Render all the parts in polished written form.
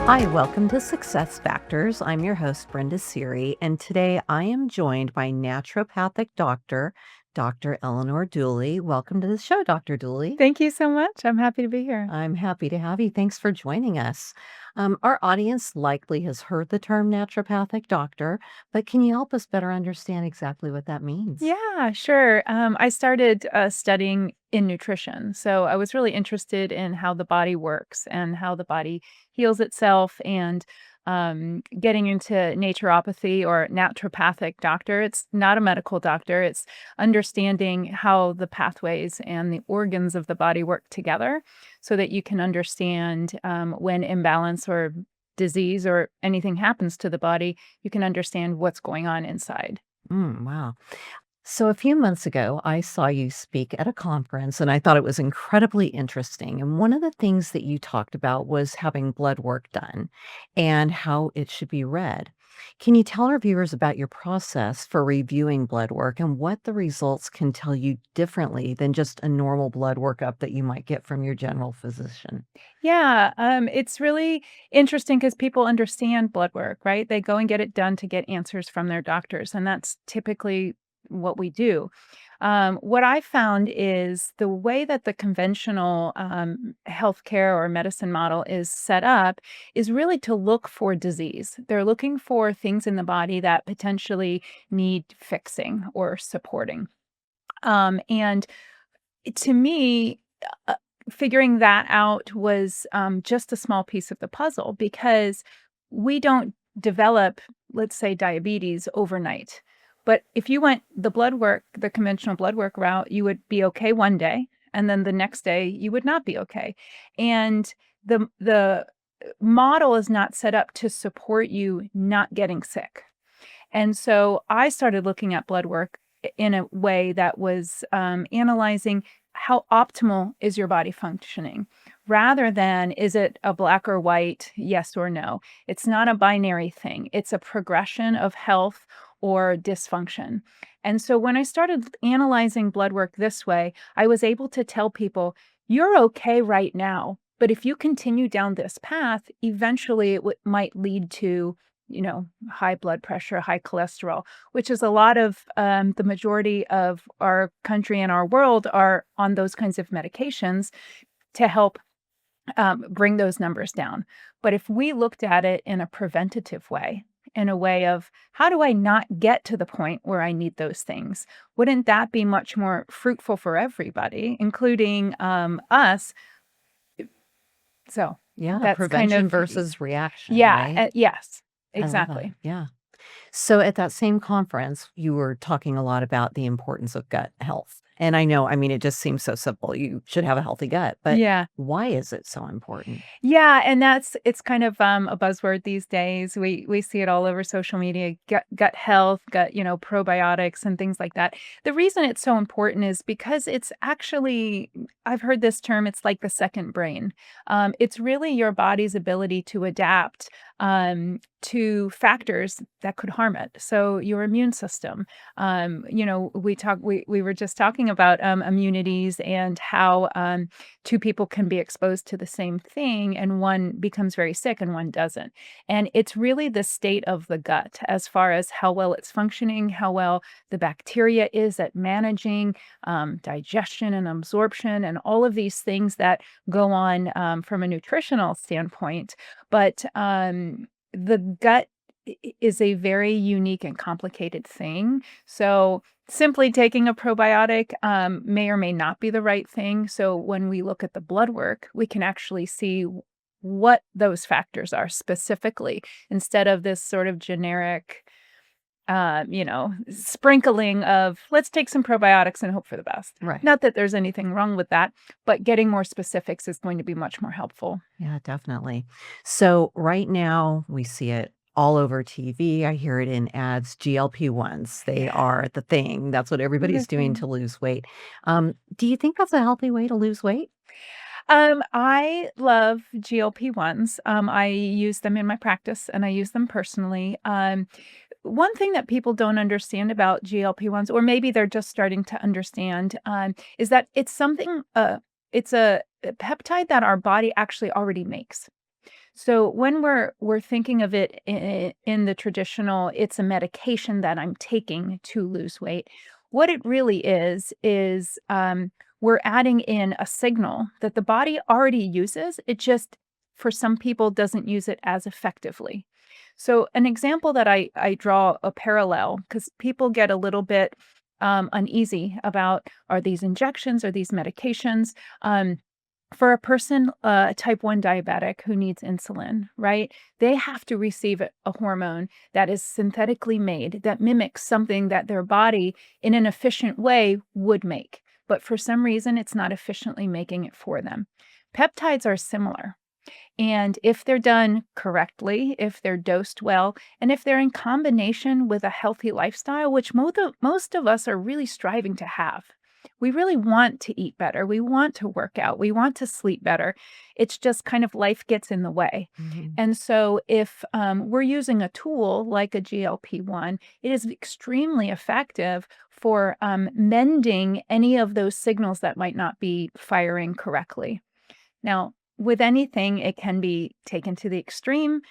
Hi, welcome to Success Factors. I'm your host, Brenda Siri, and today I am joined by naturopathic doctor, Dr. Eleanor Duelley. Welcome to the show, Dr. Duelley. Thank you so much. I'm happy to be here. I'm happy to have you. Thanks for joining us. Our audience likely has heard the term naturopathic doctor, but can you help us better understand exactly what that means? Yeah, sure. I started studying in nutrition. So I was really interested in how the body works and how the body heals itself and getting into naturopathy or naturopathic doctor. It's not a medical doctor, it's understanding how the pathways and the organs of the body work together so that you can understand when imbalance or disease or anything happens to the body, you can understand what's going on inside. Wow. So, a few months ago, I saw you speak at a conference and I thought it was incredibly interesting. And one of the things that you talked about was having blood work done and how it should be read. Can you tell our viewers about your process for reviewing blood work and what the results can tell you differently than just a normal blood workup that you might get from your general physician? Yeah, it's really interesting because people understand blood work, right? They go and get it done to get answers from their doctors, and that's typically what we do. What I found is the way that the conventional healthcare or medicine model is set up is really to look for disease. They're looking for things in the body that potentially need fixing or supporting. And to me, uh, figuring that out was just a small piece of the puzzle because we don't develop, let's say, diabetes overnight. But if you went the blood work, the conventional blood work route, you would be okay one day, and then the next day you would not be okay. And the model is not set up to support you not getting sick. And so I started looking at blood work in a way that was analyzing how optimal is your body functioning rather than is it a black or white, yes or no. It's not a binary thing, it's a progression of health or dysfunction. And so when I started analyzing blood work this way, I was able to tell people, you're okay right now. But if you continue down this path, eventually it might lead to high blood pressure, high cholesterol, which is a lot of the majority of our country and our world are on those kinds of medications to help bring those numbers down. But if we looked at it in a preventative way, in a way of how do I not get to the point where I need those things? Wouldn't that be much more fruitful for everybody, including us? So Yeah, that's kind prevention of, versus reaction, yeah, right? yes, I love that. exactly. Yeah. So at that same conference, you were talking a lot about the importance of gut health. And I know, I mean, it just seems so simple. You should have a healthy gut, but Yeah. why is it so important? Yeah, and it's kind of a buzzword these days. We see it all over social media, gut health, gut, probiotics and things like that. The reason it's so important is because it's actually, I've heard this term, it's like the second brain. It's really your body's ability to adapt to factors that could harm it. So your immune system. We were just talking about immunities and how two people can be exposed to the same thing and one becomes very sick and one doesn't. And it's really the state of the gut as far as how well it's functioning, how well the bacteria is at managing digestion and absorption and all of these things that go on from a nutritional standpoint. But the gut is a very unique and complicated thing. So simply taking a probiotic may or may not be the right thing. So when we look at the blood work, we can actually see what those factors are specifically instead of this sort of generic, sprinkling of let's take some probiotics and hope for the best. Right. Not that there's anything wrong with that, but getting more specifics is going to be much more helpful. Yeah, definitely. So right now we see it all over TV. I hear it in ads, GLP-1s. They Yeah. are the thing. That's what everybody's doing to lose weight. Do you think that's a healthy way to lose weight? I love GLP-1s. I use them in my practice and I use them personally. One thing that people don't understand about GLP-1s, or maybe they're just starting to understand, is that it's a peptide that our body actually already makes. So when we're thinking of it in the traditional, it's a medication that I'm taking to lose weight. What it really is we're adding in a signal that the body already uses. It just, for some people, doesn't use it as effectively. So an example that I draw a parallel, because people get a little bit uneasy about, are these injections, are these medications? For a person, type 1 diabetic who needs insulin, right? They have to receive a hormone that is synthetically made that mimics something that their body in an efficient way would make. But for some reason, it's not efficiently making it for them. Peptides are similar. And if they're done correctly, if they're dosed well, and if they're in combination with a healthy lifestyle, which most of us are really striving to have. We really want to eat better. We want to work out. We want to sleep better. It's just kind of life gets in the way. Mhm. And so if we're using a tool like a GLP-1, it is extremely effective for mending any of those signals that might not be firing correctly. Now, with anything, it can be taken to the extreme.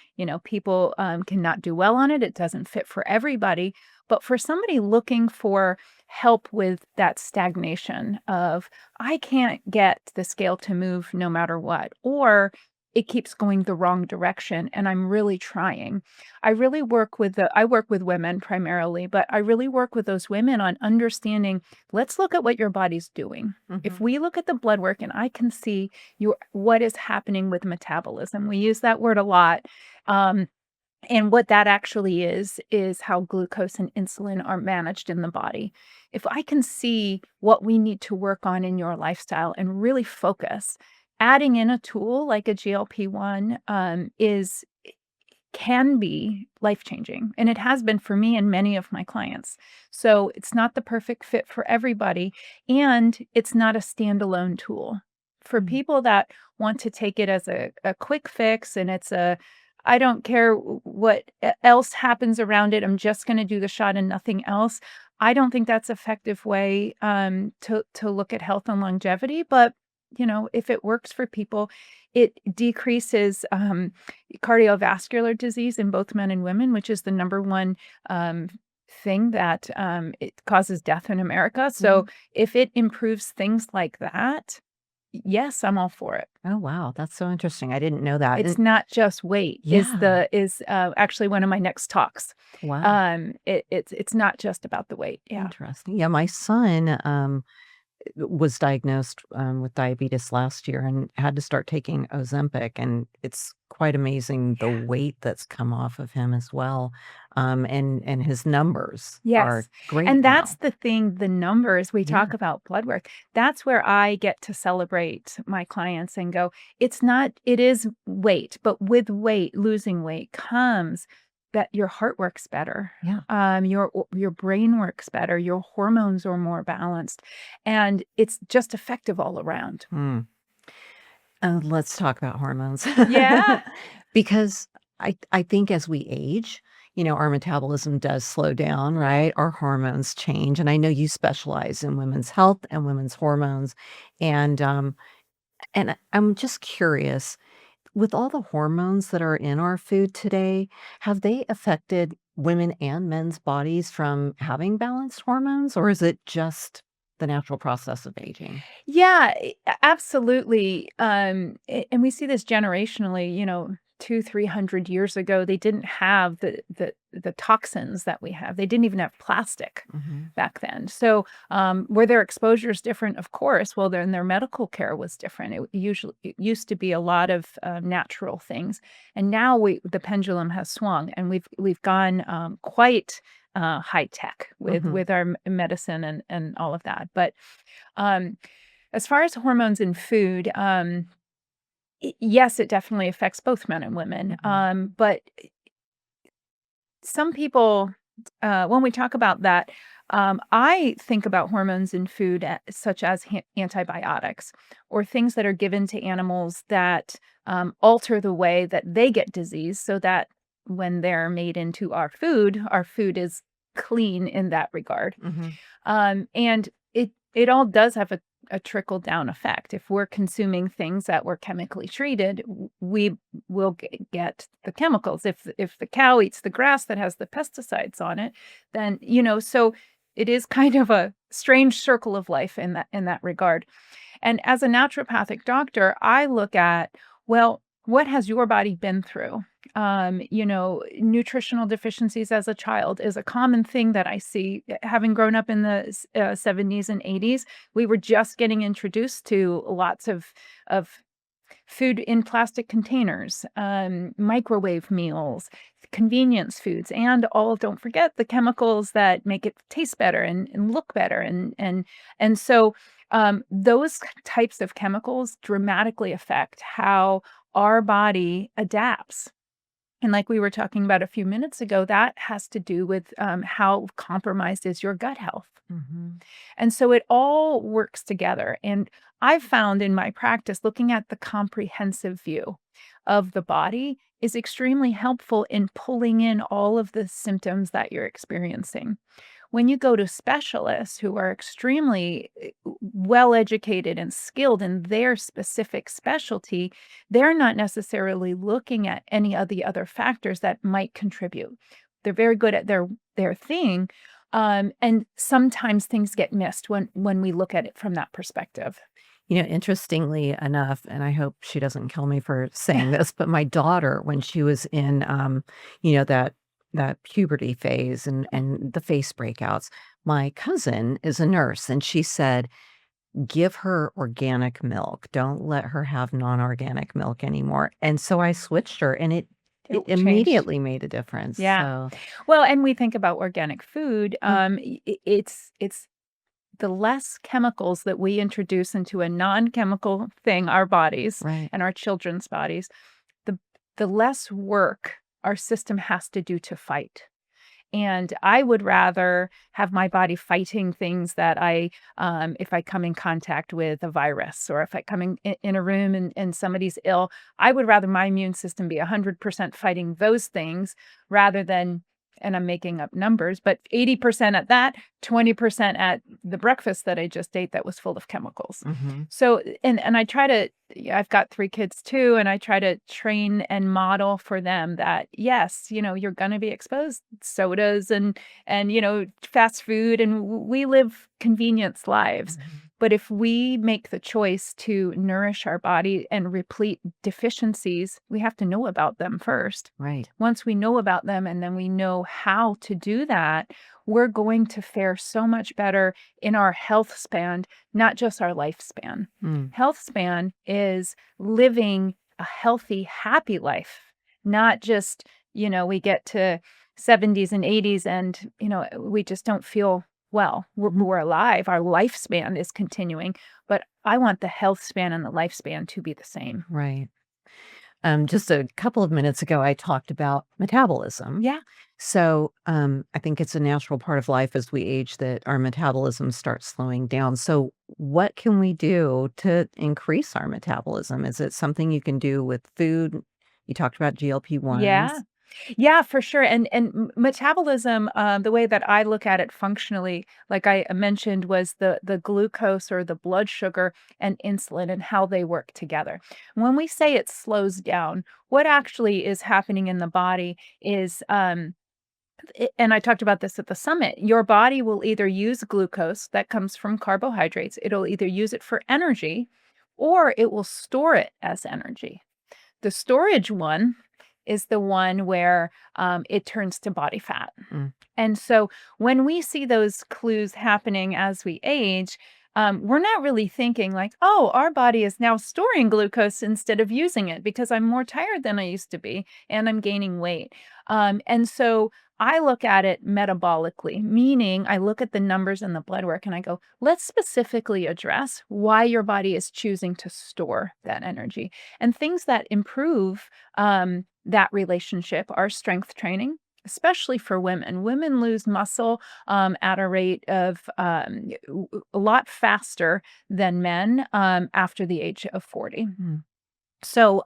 People cannot do well on it. It doesn't fit for everybody. But for somebody looking for help with that stagnation of, I can't get the scale to move no matter what, or it keeps going the wrong direction and I'm really trying. I work with women primarily, but I really work with those women on understanding, let's look at what your body's doing. If Mhm. we look at the blood work and I can see what is happening with metabolism. We use that word a lot. Um, and what that actually is how glucose and insulin are managed in the body. If I can see what we need to work on in your lifestyle and really focus, adding in a tool like a GLP-1 is can be life-changing, and it has been for me and many of my clients. So it's not the perfect fit for everybody, and it's not a standalone tool. For Mm. people that want to take it as a quick fix and it's I don't care what else happens around it, I'm just gonna do the shot and nothing else. I don't think that's effective way, to look at health and longevity, but, if it works for people, it decreases, cardiovascular disease in both men and women, which is the number one thing that it causes death in America. So Mhm. if it improves things like that, yes, I'm all for it. Oh, wow, that's so interesting. I didn't know that. It's And not just weight. yeah. Is actually one of my next talks. Wow. It's not just about the weight. Yeah. Interesting. Yeah, my son, was diagnosed, with diabetes last year and had to start taking Ozempic, and it's quite amazing the weight that's come off of him as well, and his numbers are Yes, great and that's now. the thing, the numbers, we Yeah, talk about blood work. That's where I get to celebrate my clients and go, it's not it is weight, but with weight, losing weight comes that your heart works better, yeah. your brain works better, your hormones are more balanced, and it's just effective all around. Hmm. Let's talk about hormones. Yeah. Because I think as we age, our metabolism does slow down, right? Our hormones change, and I know you specialize in women's health and women's hormones, and, I'm just curious, with all the hormones that are in our food today, have they affected women and men's bodies from having balanced hormones, or is it just the natural process of aging? Yeah, absolutely. And we see this generationally, 300 years ago, they didn't have the toxins that we have. They didn't even have plastic Mhm. back then. So, were their exposures different? Of course. Well, then their medical care was different. It used to be a lot of natural things, and now the pendulum has swung, and we've gone quite high tech Mhm. with our medicine and all of that. But um, as far as hormones in food, yes, it definitely affects both men and women. Mhm. But some people, when we talk about that, I think about hormones in food such as antibiotics or things that are given to animals that alter the way that they get disease so that when they're made into our food is clean in that regard. Mhm. And it all does have a trickle down effect. If we're consuming things that were chemically treated, we will get the chemicals. If the cow eats the grass that has the pesticides on it, then, so it is kind of a strange circle of life in that regard. And as a naturopathic doctor, I look at, well, what has your body been through? Nutritional deficiencies as a child is a common thing that I see. Having grown up in the 70s and 80s, we were just getting introduced to lots of food in plastic containers, microwave meals, convenience foods, and don't forget the chemicals that make it taste better and look better. And so those types of chemicals dramatically affect how our body adapts. And like we were talking about a few minutes ago, that has to do with how compromised is your gut health. Mhm. And so it all works together. And I've found in my practice, looking at the comprehensive view of the body is extremely helpful in pulling in all of the symptoms that you're experiencing. When you go to specialists who are extremely well educated and skilled in their specific specialty, they're not necessarily looking at any of the other factors that might contribute. They're very good at their thing, and sometimes things get missed when we look at it from that perspective. Interestingly enough, and I hope she doesn't kill me for saying this, but my daughter, when she was in, that puberty phase and the face breakouts, my cousin is a nurse, and she said, "Give her organic milk. Don't let her have non-organic milk anymore." And so I switched her, and it It changed. immediately made a difference. Yeah. So, Well, and we think about organic food. mm, It's the less chemicals that we introduce into a non-chemical thing, our bodies right. and our children's bodies, the the less work our system has to do to fight. And I would rather have my body fighting things that if I come in contact with a virus, or if I come in a room and somebody's ill, I would rather my immune system be 100% fighting those things rather than, and I'm making up numbers, but 80% at that, 20% at the breakfast that I just ate that was full of chemicals. Mhm. So, and I try to, yeah, I've got 3 kids too, and I try to train and model for them that, yes, you're gonna be exposed to sodas and, fast food, and we live convenience lives. Mhm. But if we make the choice to nourish our body and replete deficiencies, we have to know about them first. Right. Once we know about them and then we know how to do that, we're going to fare so much better in our health span, not just our lifespan. Mm. Health span is living a healthy, happy life, not just, we get to 70s and 80s and, we just don't feel well. We're alive. Our lifespan is continuing, but I want the health span and the lifespan to be the same. Right. Just a couple of minutes ago, I talked about metabolism. Yeah. So, I think it's a natural part of life as we age that our metabolism starts slowing down. So, what can we do to increase our metabolism? Is it something you can do with food? You talked about Yeah. GLP-1s. Yeah, for sure. And metabolism, the way that I look at it functionally, like I mentioned, was the glucose or the blood sugar and insulin and how they work together. When we say it slows down, what actually is happening in the body is, and I talked about this at the summit. Your body will either use glucose that comes from carbohydrates. It'll either use it for energy, or it will store it as energy. The storage one is the one where, it turns to body fat. Mm, And so when we see those clues happening as we age, we're not really thinking like, "Oh, our body is now storing glucose instead of using it because I'm more tired than I used to be and I'm gaining weight." And so I look at it metabolically, meaning I look at the numbers in the blood work and I go, "Let's specifically address why your body is choosing to store that energy." And things that improve, that relationship are strength training, especially for women. Women lose muscle at a rate of a lot faster than men after the age of 40. mm. So,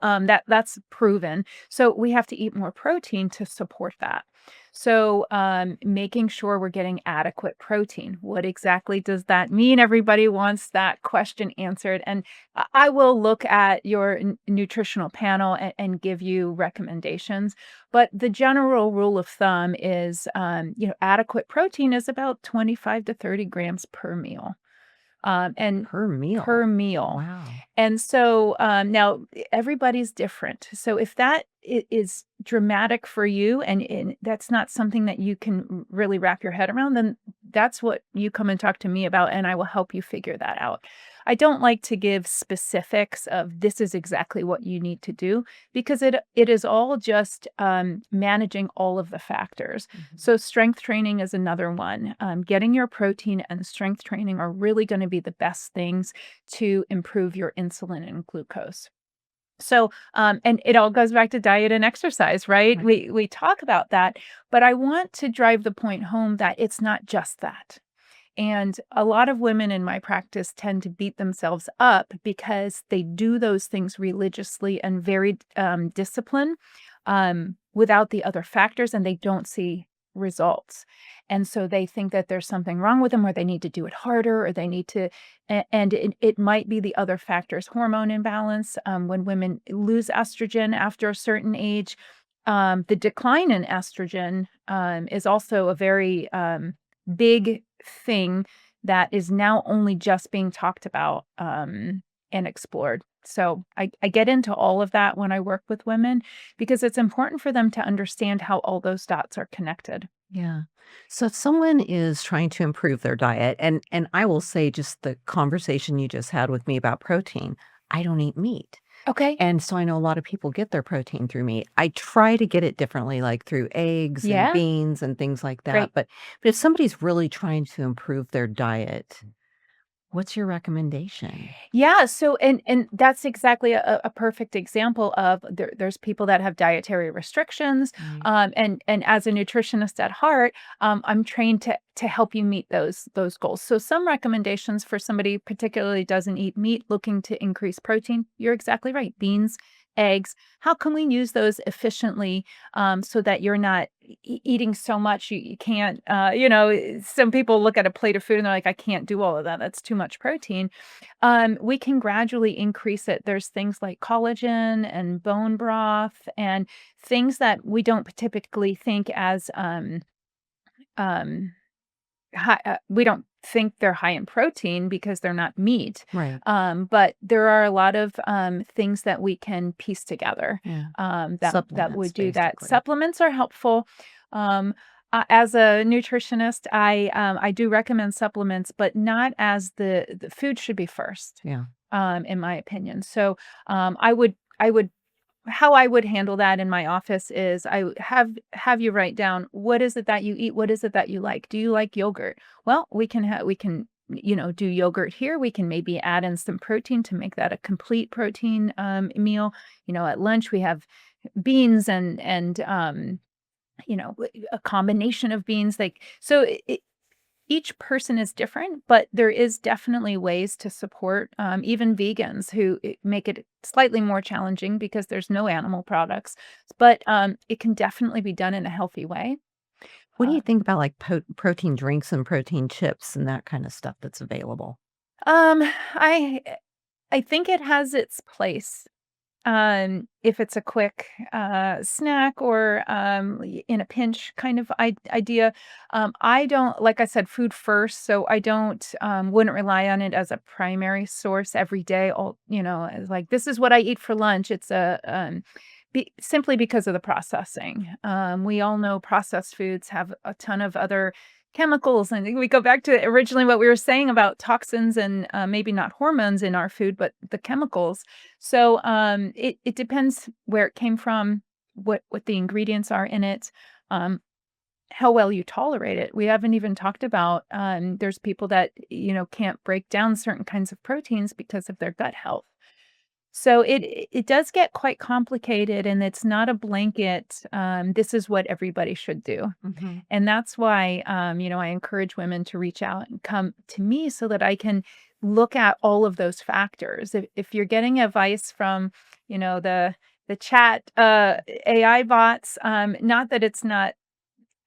that's proven. So we have to eat more protein to support that. So, making sure we're getting adequate protein. What exactly does that mean? Everybody wants that question answered, and I will look at your nutritional panel and give you recommendations. But the general rule of thumb is, adequate protein is about 25 to 30 grams per meal. And Per per meal. meal. Wow. And so, now everybody's different. So if that is dramatic for you and that's not something that you can really wrap your head around, then that's what you come and talk to me about, and I will help you figure that out. I don't like to give specifics of this is exactly what you need to do because it is all just managing all of the factors. Mhm. So strength training is another one. Getting your protein and strength training are really going to be the best things to improve your insulin and glucose. So, and it all goes back to diet and exercise, right? Right. We talk about that, but I want to drive the point home that it's not just that. And a lot of women in my practice tend to beat themselves up because they do those things religiously and very disciplined without the other factors, and they don't see results. And so they think that there's something wrong with them, or they need to do it harder, or they need to, and it might be the other factors, hormone imbalance. When women lose estrogen after a certain age, the decline in estrogen is also a very big thing that is now only just being talked about, and explored. So I get into all of that when I work with women because it's important for them to understand how all those dots are connected. Yeah. So if someone is trying to improve their diet, and I will say just the conversation you just had with me about protein, I don't eat meat. Okay. And so I know a lot of people get their protein through meat. I try to get it differently, like through eggs and Yeah. beans and things like that. Great. But if somebody's really trying to improve their diet, what's your recommendation? Yeah, so and that's exactly a perfect example of there's people that have dietary restrictions, Right. and as a nutritionist at heart, I'm trained to help you meet those goals. So some recommendations for somebody particularly doesn't eat meat, looking to increase protein. You're exactly right. Beans, eggs. How can we use those efficiently so that you're not eating so much you can't? Some people look at a plate of food and they're like, I can't do all of that. That's too much protein. We can gradually increase it. There's things like collagen and bone broth and things that we don't typically think as um, we don't think they're high in protein because they're not meat. Right. But there are a lot of things that we can piece together Yeah. that Supplements, would do that. basically. Supplements are helpful. Um, as a nutritionist, I do recommend supplements, but not as the food should be first, Yeah. in my opinion. So I would how I would handle that in my office is I would have you write down what is it that you eat, what is it that you like? Do you like yogurt? Well, we can do yogurt here. We can maybe add in some protein to make that a complete protein meal. At lunch we have beans and a combination of beans like so each person is different, but there is definitely ways to support, even vegans who make it slightly more challenging because there's no animal products, but it can definitely be done in a healthy way. What do Uh, you think about, like, protein drinks and protein chips and that kinda stuff that's available? um, I I think it has its place. If it's a quick, snack or, in a pinch kind of idea. I don't like I said, food first, so I don't, wouldn't rely on it as a primary source every day, as like, "This is what I eat for lunch." It's simply because of the processing. We all know processed foods have a ton of other chemicals, and we go back to originally what we were saying about toxins and, maybe not hormones in our food, but the chemicals. So, it depends where it came from, what the ingredients are in it, um, how well you tolerate it. We haven't even talked about, there's people that, can't break down certain kinds of proteins because of their gut health. So it does get quite complicated, and it's not a blanket, this is what everybody should do. Mhm. And that's why, I encourage women to reach out and come to me so that I can look at all of those factors. If you're getting advice from, the chat AI bots, not that it's not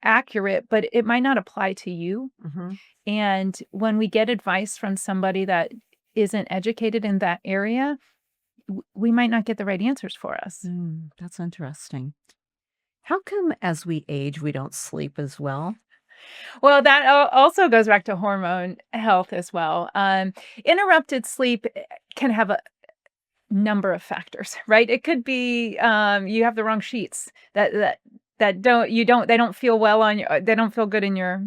accurate, but it might not apply to you. Mhm. And when we get advice from somebody that isn't educated in that area, we might not get the right answers for us. That's interesting. How come as we age, we don't sleep as well? Well, that also goes back to hormone health as well. Interrupted sleep can have a number of factors, right? It could be you have the wrong sheets that they don't feel well on you. They don't feel good in your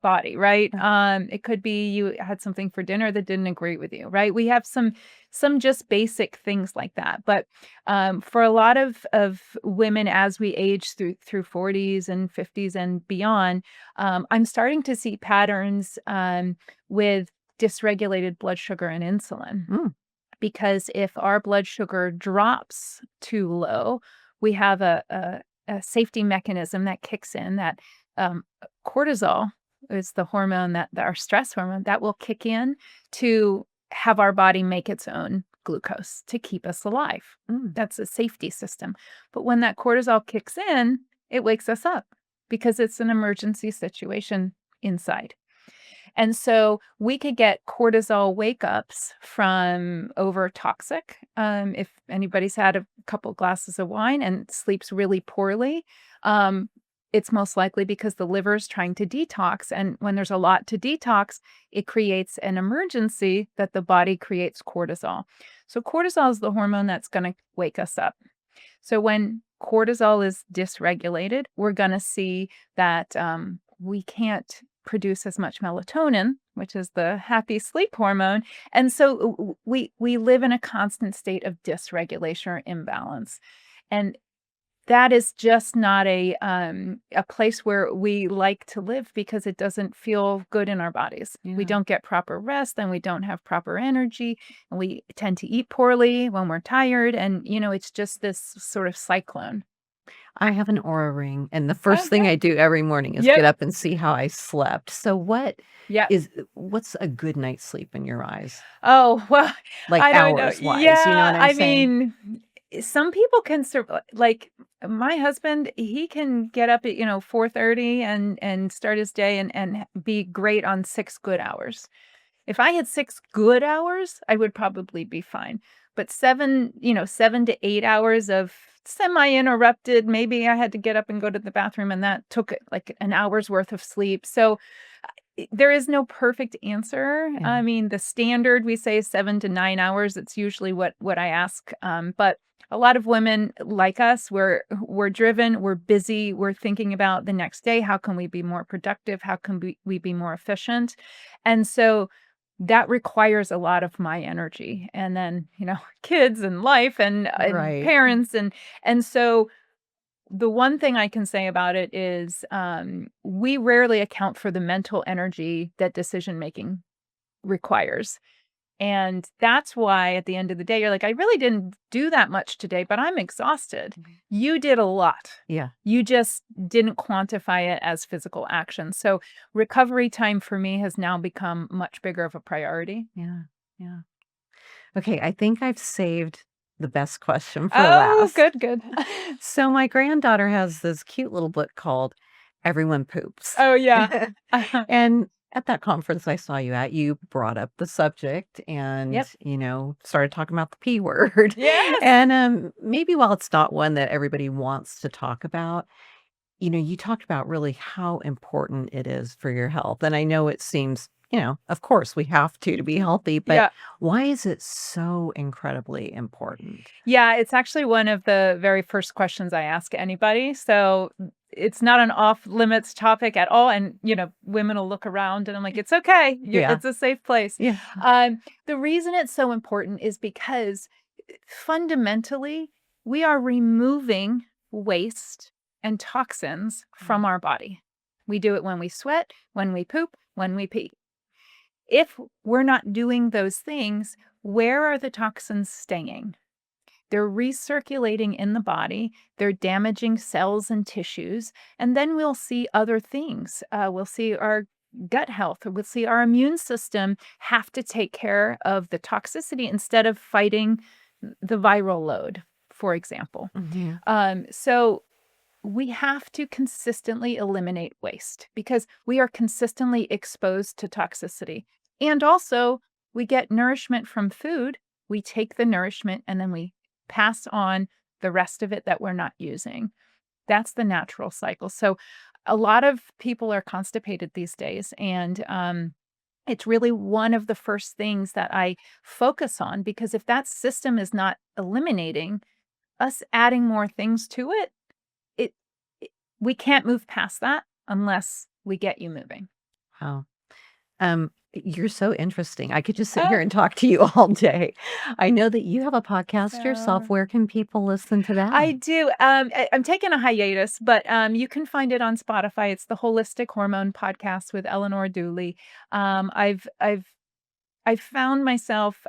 body, right? Yeah. It could be you had something for dinner that didn't agree with you, right? We have some just basic things like that. But for a lot of women, as we age through 40s and 50s and beyond, I'm starting to see patterns with dysregulated blood sugar and insulin. Mm, Because if our blood sugar drops too low, we have a safety mechanism that kicks in that cortisol is the hormone that our stress hormone that will kick in to have our body make its own glucose to keep us alive. mm. That's a safety system. But when that cortisol kicks in, it wakes us up because it's an emergency situation inside. And so we could get cortisol wake ups from over toxic. If anybody's had a couple glasses of wine and sleeps really poorly, um, it's most likely because the liver's trying to detox. And when there's a lot to detox, it creates an emergency that the body creates cortisol. So, cortisol is the hormone that's going to wake us up. So, when cortisol is dysregulated, we're going to see that we can't produce as much melatonin, which is the happy sleep hormone. And so we live in a constant state of dysregulation or imbalance. And that is just not a place where we like to live because it doesn't feel good in our bodies. We Yeah. don't get proper rest and we don't have proper energy and we tend to eat poorly when we're tired. And, it's just this sort of cyclone. I have an Aura ring, and the first thing Okay. I do every morning is Yep. get up and see how I slept. So Yeah. what's a good night's sleep in your eyes? Oh, well, Like, I don't know. hours-wise, you know Yeah, what I'm I saying? mean, some people can like, my husband, he can get up at, 4:30 and start his day and be great on 6 good hours. If I had 6 good hours, I would probably be fine. But 7 to 8 hours of semi-interrupted, maybe I had to get up and go to the bathroom, and that took, like, an hour's worth of sleep. So, there is no perfect answer. Yeah. I mean, the standard we say is 7 to 9 hours. It's usually what I ask, but a lot of women like us, we're driven, we're busy, we're thinking about the next day. How can we be more productive? How can we be more efficient? And so that requires a lot of my energy. And then, kids and life and Right. parents and so the one thing I can say about it is, we rarely account for the mental energy that decision making requires. And that's why at the end of the day, you're like, I really didn't do that much today, but I'm exhausted. Mhm. You did a lot. Yeah. You just didn't quantify it as physical action. So recovery time for me has now become much bigger of a priority. Yeah. Yeah. Okay, I think I've saved the best question for Oh, last. good, good. So my granddaughter has this cute little book called Everyone Poops. Oh, yeah. And at that conference I saw you at, you brought up the subject and, Yep. started talking about the P word. Yes. And maybe while it's not one that everybody wants to talk about, you talked about really how important it is for your health. And I know it seems, of course we have to be healthy, but Yeah. why is it so incredibly important? Yeah, it's actually one of the very first questions I ask anybody. So it's not an off limits topic at all. And, women will look around and I'm like, it's okay. Yeah. It's a safe place. Yeah. The reason it's so important is because fundamentally, we are removing waste and toxins from our body. We do it when we sweat, when we poop, when we pee. If we're not doing those things, where are the toxins staying? They're recirculating in the body, they're damaging cells and tissues, and then we'll see other things. We'll see our gut health. We'll see our immune system have to take care of the toxicity instead of fighting the viral load, for example. Mhm. So we have to consistently eliminate waste because we are consistently exposed to toxicity. And also, we get nourishment from food. We take the nourishment and then we pass on the rest of it that we're not using. That's the natural cycle. So, a lot of people are constipated these days, and it's really one of the first things that I focus on because if that system is not eliminating, us adding more things to it, it it we can't move past that unless we get you moving. Wow. You're so interesting. I could just sit here Oh, and talk to you all day. I know that you have a podcast yourself. so Where can people listen to that? I do, I'm taking a hiatus, but, you can find it on Spotify. It's the Holistic Hormone Podcast with Eleanor Duelley. I've found myself,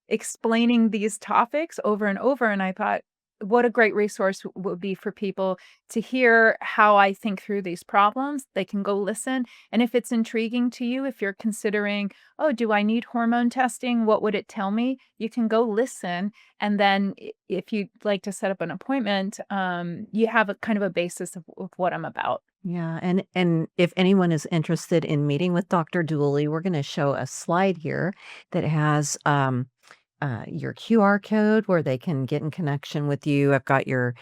explaining these topics over and over, and I thought, what a great resource would be for people to hear how I think through these problems. They can go listen, and if it's intriguing to you, if you're considering, "Oh, do I need hormone testing? What would it tell me?" You can go listen, and then if you'd like to set up an appointment, you have a kind of a basis of what I'm about. Yeah, and if anyone is interested in meeting with Dr. Dooley, we're gonna show a slide here that has, your QR code where they can get in connection with you. I've got your,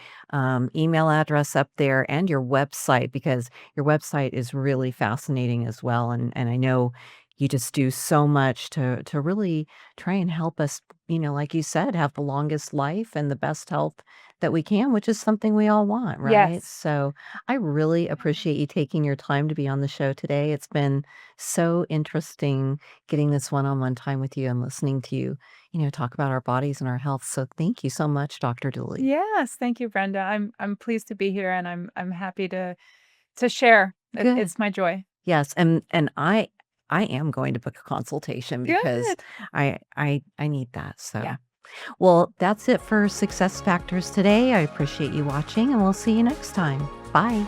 email address up there and your website because your website is really fascinating as well, and I know you just do so much to really try and help us, like you said, have the longest life and the best health that we can, which is something we all want, right? Yes. So, I really appreciate you taking your time to be on the show today. It's been so interesting getting this one-on-one time with you and listening to you, talk about our bodies and our health. So thank you so much, Dr. Dooley. Yes, thank you, Brenda. I'm pleased to be here, and I'm happy to share. Good. It's my joy. Yes, and I am going to book a consultation because Good. I need that. Yeah. So, well, that's it for Success Factors today. I appreciate you watching and we'll see you next time. Bye.